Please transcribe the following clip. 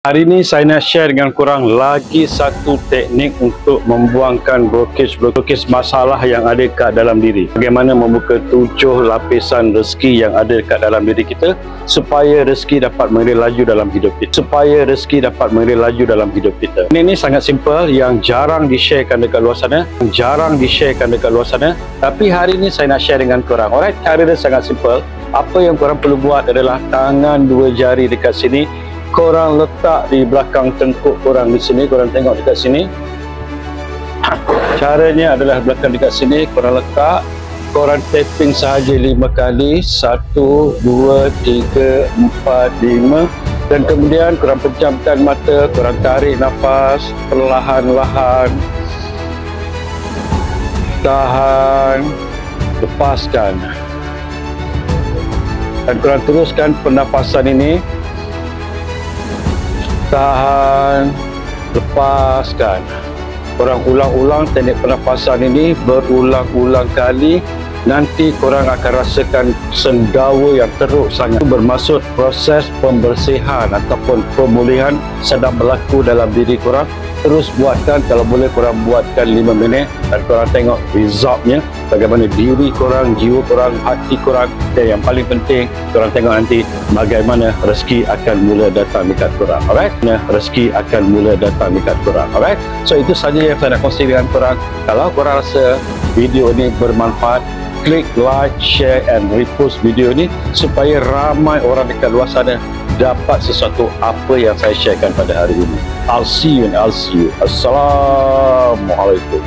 Hari ini saya nak share dengan korang lagi satu teknik untuk membuangkan blokej masalah yang ada kat dalam diri. Bagaimana membuka 7 lapisan rezeki yang ada kat dalam diri kita supaya rezeki dapat mengalir laju dalam hidup kita. Ini sangat simple yang jarang di-sharekan dekat luar sana, Tapi hari ini saya nak share dengan korang. Alright, cara dia sangat simple. Apa yang korang perlu buat adalah tangan 2 jari dekat sini. Korang letak di belakang tengkuk korang di sini. Korang tengok dekat sini. Caranya adalah belakang dekat sini. Korang letak. Korang tapping sahaja 5 kali. 1, 2, 3, 4, 5. Dan kemudian korang pejamkan mata. Korang tarik nafas perlahan-lahan. Tahan. Lepaskan. Dan korang teruskan pernafasan ini. Tahan, lepaskan. Korang ulang-ulang teknik pernafasan ini berulang-ulang kali. Nanti korang akan rasakan sendawa yang teruk sangat. Bermaksud proses pembersihan ataupun pemulihan sedang berlaku dalam diri korang. Terus buatkan, kalau boleh korang buatkan 5 minit dan korang tengok resultnya, bagaimana diri korang, jiwa korang, hati korang. Dan yang paling penting, korang tengok nanti bagaimana rezeki akan mula datang dekat korang. Alright? Rezeki akan mula datang dekat korang. Alright? So itu saja yang saya nak kongsi dengan korang. Kalau korang rasa video ini bermanfaat, klik like, share and repost video ini supaya ramai orang dekat luar sana dapat sesuatu apa yang saya sharekan pada hari ini. I'll see you. Assalamualaikum.